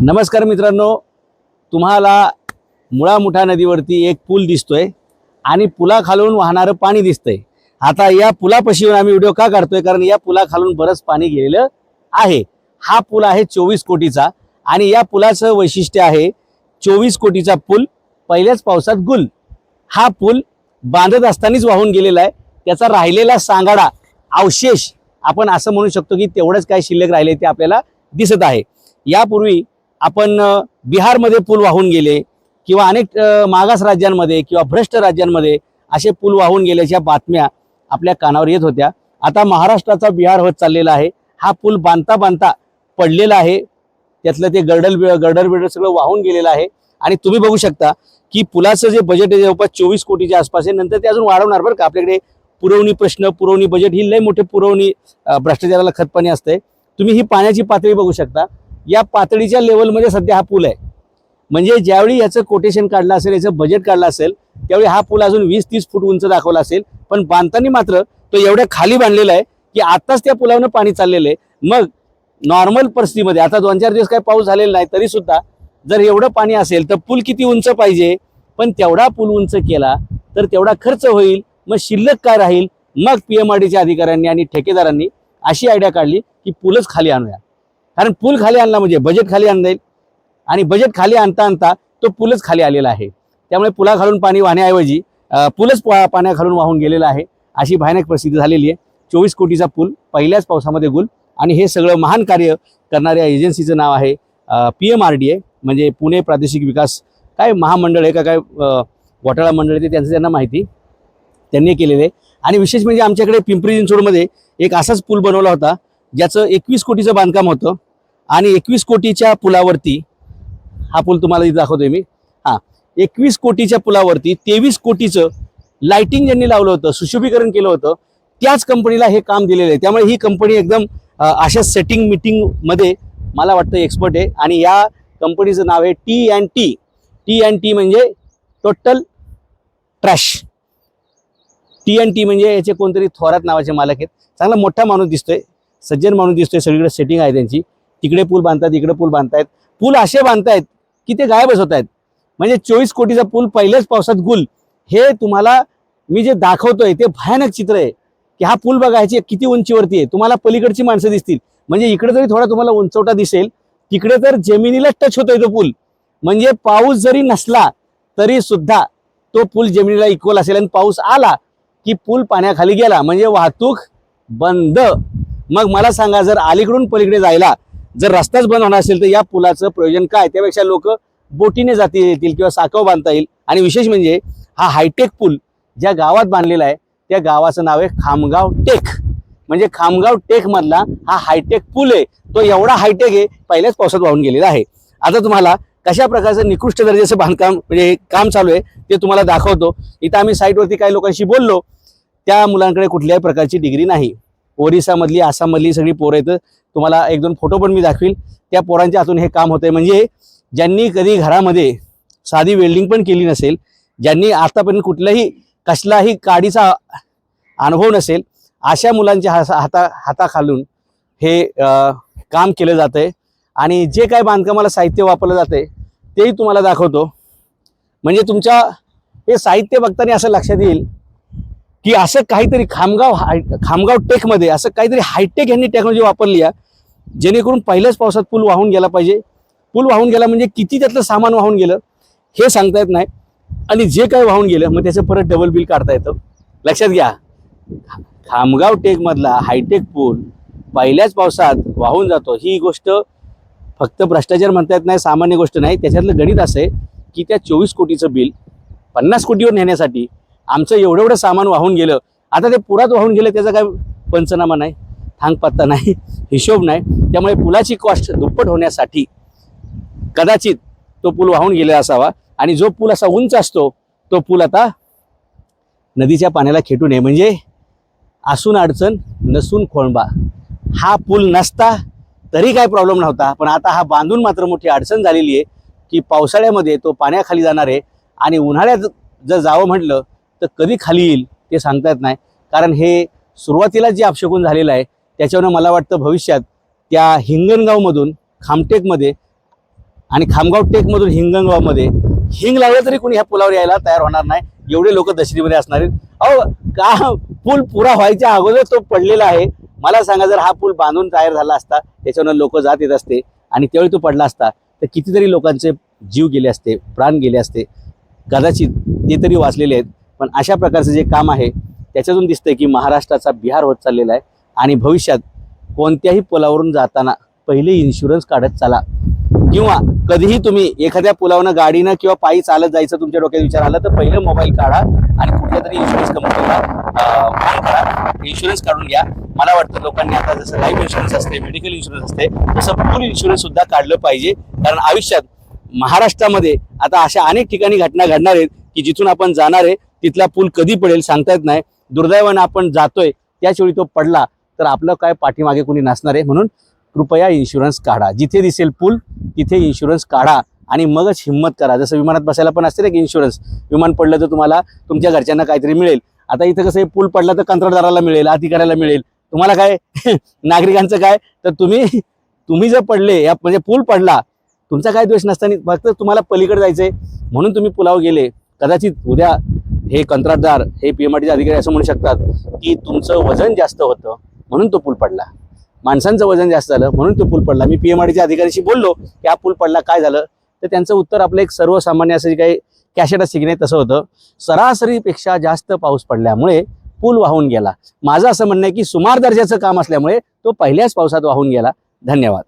नमस्कार मित्रांनो, तुम्हाला मुळा मुठा नदीवरती एक पूल दिसतोय आणि पुलाखालून वाहणारं पाणी दिसतंय। आता या पुलापाशी आम्ही व्हिडिओ का काढतोय, कारण या पुलाखालून बरंच पाणी गेलेलं आहे। हा पूल आहे 24 कोटीचा आणि या पुलाचं वैशिष्ट्य आहे 24 कोटीचा पूल पहिल्याच पावसात गुल। हा पूल बांधत असतानाच वाहून गेलेला आहे। त्याचा राहिलेला सांगाडा अवशेष आपण असं म्हणू शकतो की तेवढंच काय शिल्लक राहिले ते आपल्याला दिसत आहे। यापूर्वी आपण बिहारमध्ये पूल वाहून गेले किंवा अनेक मागास राज्यांमध्ये किंवा भ्रष्ट राज्यांमध्ये असे पूल वाहून गेल्याच्या बातम्या आपल्या कानावर येत होत्या। आता महाराष्ट्राचा बिहार होत चाललेला आहे। हा पूल बांधता बांधता पडलेला आहे, त्यातलं ते गर्डर बिर्डर सगळं वाहून गेलेलं आहे। आणि तुम्ही बघू शकता की पुलाचं जे बजेट आहे जवळपास 24 कोटीच्या आसपास आहे। नंतर ते अजून वाढवणार बरं का। आपल्याकडे पुरवणी प्रश्न, पुरवणी बजेट ही लय मोठे पुरवणी भ्रष्टाचाराला खतपाणी असते। तुम्ही ही पाण्याची पातळी बघू शकता। या पातळीच्या लेवलमध्ये सध्या हा पूल आहे। म्हणजे ज्यावेळी याचं कोटेशन काढलं असेल, याचं बजेट काढलं असेल, त्यावेळी हा पूल अजून 20-30 फूट उंच दाखवला असेल। पण बांधताना मात्र तो एवढ्या खाली बांधलेला आहे की आताच त्या पुलावरून पाणी चाललेलं आहे। मग नॉर्मल परिस्थितीमध्ये आता 2-4 दिवस काही पाऊस झालेला नाही तरी सुद्धा जर एवढं पाणी असेल तर पूल किती उंच पाहिजे। पण तेवढा पूल उंच केला तर तेवढा खर्च होईल, मग शिल्लक काय राहील। मग पीएमआरडीच्या अधिकाऱ्यांनी आणि ठेकेदारांनी अशी आयडिया काढली की पूलच खाली आणूया। कारण पूल खाली आणला म्हणजे बजेट खाली आणता येईल आणि बजेट खाली आणता आणता तो पूलच खाली आलेला आहे। त्यामुळे पुलाखालून पाणी वाहण्याऐवजी पूलच पाण्याखालून वाहून गेलेला आहे। अशी भयानक परिस्थिती झालेली आहे। 24 कोटीचा पूल पहिल्याच पावसामध्ये गुल। आणि हे सगळं महान कार्य करणाऱ्या एजन्सीचं नाव आहे PMRDA, म्हणजे पुणे प्रादेशिक विकास काय महामंडळ आहे का काय घोटाळा मंडळ आहे, त्यांचं त्यांना माहिती, त्यांनी केलेलं आहे। आणि विशेष म्हणजे आमच्याकडे पिंपरी चिंचवडमध्ये एक असाच पूल बनवला होता ज्याचं 21 कोटीचं बांधकाम होतं। आणि 21 कोटीच्या पुलावरती हा पूल तुम्हाला इथे दाखवतोय मी। 21 कोटीच्या पुलावरती 23 कोटीचं लाइटिंग ज्यांनी लावलं होतं, सुशोभीकरण केलं होतं, त्याच कंपनीला हे काम दिलेलं आहे। त्यामुळे ही कंपनी एकदम अशा सेटिंग मीटिंग मध्ये मला वाटतं एक्सपर्ट आहे। आणि या कंपनीचं नाव आहे T&T। T&T म्हणजे टोटल ट्रॅश। T&T म्हणजे याचे कोणतरी थोरात नावाचे मालक आहेत। चांगला मोठा माणूस दिसतोय, सज्जन माणूस दिसतोय, सगळीकडे सेटिंग आहे त्यांची। तिकडे पूल बांधतात, इकडे पूल बांधतायत। पूल असे बांधतायत की ते गायबच होत आहेत। म्हणजे 24 कोटीचा पूल पहिल्याच पावसात गुल। हे तुम्हाला मी जे दाखवतोय ते भयानक चित्र आहे की हा पूल बघा, ह्याची किती उंचीवरती आहे। तुम्हाला पलीकडची माणसं दिसतील, म्हणजे इकडे जरी थोडा तुम्हाला उंचवटा दिसेल, तिकडे तर जमिनीला टच होतोय तो पूल। म्हणजे पाऊस जरी नसला तरी सुद्धा तो पूल जमिनीला इक्वल असेल। आणि पाऊस आला की पूल पाण्याखाली गेला म्हणजे वाहतूक बंद। मग मला सांगा, जर अलीकडून पलीकडे जायला जर रस्ताच बंद होणार असेल तर या पुलाचं प्रयोजन काय। त्यापेक्षा लोक बोटीने जाती येतील किंवा साकव बांधता येईल। आणि विशेष म्हणजे हा हायटेक पूल ज्या गावात बांधलेला आहे त्या गावाचं नाव आहे खामगाव टेक। म्हणजे खामगाव टेक मधला हा हायटेक पूल आहे। तो एवढा हायटेक आहे, पहिल्याच पावसात वाहून गेलेला आहे। आता तुम्हाला कशा प्रकारचं निकृष्ट दर्जाचं बांधकाम म्हणजे काम चालू आहे ते तुम्हाला दाखवतो। इथं आम्ही साईटवरती काही लोकांशी बोललो, त्या मुलांकडे कुठल्याही प्रकारची डिग्री नाही। ओरिसामधली, आसाममधली सगळी पोरं आहेत। तुम्हाला 1-2 फोटो पण मी दाखवील। त्या पोरांच्या हातून हे काम होतंय। म्हणजे ज्यांनी कधी घरामध्ये साधी वेल्डिंग पण केली नसेल, ज्यांनी आतापर्यंत कुठल्याही कसलाही काडीचा अनुभव नसेल, अशा मुलांच्या हाताखालून हे काम केलं जातंय। आणि जे काय बांधकामाला साहित्य वापरलं जातंय तेही तुम्हाला दाखवतो। म्हणजे तुमच्या हे साहित्य बघताना असं लक्षात येईल की असं काहीतरी खामगाव टेकमध्ये असं काहीतरी हायटेक यांनी टेक्नॉलॉजी वापरली आहे, जेणेकरून पहिल्याच पावसात पूल वाहून गेला पाहिजे। पूल वाहून गेला म्हणजे किती त्यातलं सामान वाहून गेलं हे सांगता येत नाही। आणि जे काही वाहून गेलं मग त्याचं परत डबल बिल काढता येतं। लक्षात घ्या, खामगाव टेकमधला हायटेक पूल पहिल्याच पावसात वाहून जातो। ही गोष्ट फक्त भ्रष्टाचार म्हणता येत नाही, सामान्य गोष्ट नाही। त्याच्यातलं गणित असं आहे की त्या 24 कोटीचं बिल 50 कोटीवर नेण्यासाठी आमचं एवढं सामान वाहून गेलं। आता ते पुरात वाहून गेलं, त्याचा काय पंचनामा नाही, थांगपत्ता नाही, हिशोब नाही। त्यामुळे पुलाची कॉस्ट दुप्पट होण्यासाठी कदाचित तो पूल वाहून गेला असावा। आणि जो पूल असा उंच असतो तो पूल आता नदीच्या पाण्याला खेटू नये, म्हणजे असून अडचण नसून खोळंबा। हा पूल नसता तरी काय प्रॉब्लेम नव्हता, पण आता हा बांधून मात्र मोठी अडचण झालेली आहे की पावसाळ्यामध्ये तो पाण्याखाली जाणार आहे। आणि उन्हाळ्यात जर जावं म्हटलं तर कधी खाली येईल ते सांगता येत नाही। कारण हे सुरुवातीला जे अपशगुन झालेलं आहे त्याच्यावरून मला वाटतं भविष्यात त्या हिंगणगावमधून खामटेकमध्ये आणि खामगाव टेकमधून हिंगणगावमध्ये हिंग लावलं तरी कोणी ह्या पुलावर यायला तयार होणार नाही, एवढे लोक दशरीमध्ये असणार आहेत. अहो का पूल पुरा व्हायच्या अगोदर तो पडलेला आहे. मला सांगा, जर हा पूल बांधून तयार झाला असता, त्याच्यावर लोक जात येत असते आणि त्यावेळी तो पडला असता तर कितीतरी लोकांचे जीव गेले असते, प्राण गेले असते, कदाचित ते तरी वाचलेले आहेत. पण अशा प्रकारचं जे काम आहे त्याच्यातून दिसतंय की महाराष्ट्राचा बिहार होत चाललेला आहे. आणि भविष्यात कोणत्याही पुलावरून जाताना पहिले इन्शुरन्स काढत चला, किंवा कधीही तुम्ही एखाद्या पुलावरनं गाडीनं किंवा पायी चालत जायचं तुमच्या डोक्यात विचार आला तर पहिलं मोबाईल काढा आणि कुठल्या तरी इन्शुरन्स कंपनीला फोन करा, इन्शुरन्स काढून घ्या. मला वाटतं लोकांनी आता जसं लाईफ इन्शुरन्स असते, मेडिकल इन्शुरन्स असते, तसं पूल इन्शुरन्स सुद्धा काढलं पाहिजे. कारण आयुष्यात महाराष्ट्रामध्ये आता अशा अनेक ठिकाणी घटना घडणार आहेत की जिथून आपण जाणार आहे तिथला पूल कधी पडेल सांगता येत नाही. दुर्दैवानं आपण जातोय त्याचवेळी तो पडला तर आपलं काय पाठीमागे कोणी नसणार आहे. म्हणून कृपया इन्शुरन्स काढा, जिथे दिसेल पूल तिथे इन्शुरन्स काढा आणि मगच हिंमत करा. जसं विमानात बसायला पण असते ना की इन्शुरन्स, विमान पडलं तर तुम्हाला तुमच्या घरच्यांना काहीतरी मिळेल. आता इथं कसं पूल पडला तर कंत्राटदाराला मिळेल, अधिकाऱ्याला मिळेल, तुम्हाला काय नागरिकांचं काय. तर तुम्ही जर पडले या म्हणजे पूल पडला, तुमचा काय दोष नसताना फक्त तुम्हाला पलीकडे जायचंय म्हणून तुम्ही पुलावर गेले. कदाचित उद्या हे कंत्राटदार, हे PMRTचे अधिकारी असं म्हणू शकतात की तुमचं वजन जास्त होतं म्हणून तो पूल पडला, माणसांचं वजन जास्त झालं म्हणून तो पूल पडला. मी PMRTच्या अधिकाऱ्याशी बोललो की हा पूल पडला काय झालं, तर त्यांचं उत्तर आपलं एक सर्वसामान्य असं काही कॅशेट असते की नाही तसं होतं. सरासरीपेक्षा जास्त पाऊस पडल्यामुळे पूल वाहून गेला. माझं असं म्हणणं आहे की सुमार दर्जाचं काम असल्यामुळे तो पहिल्याच पावसात वाहून गेला. धन्यवाद.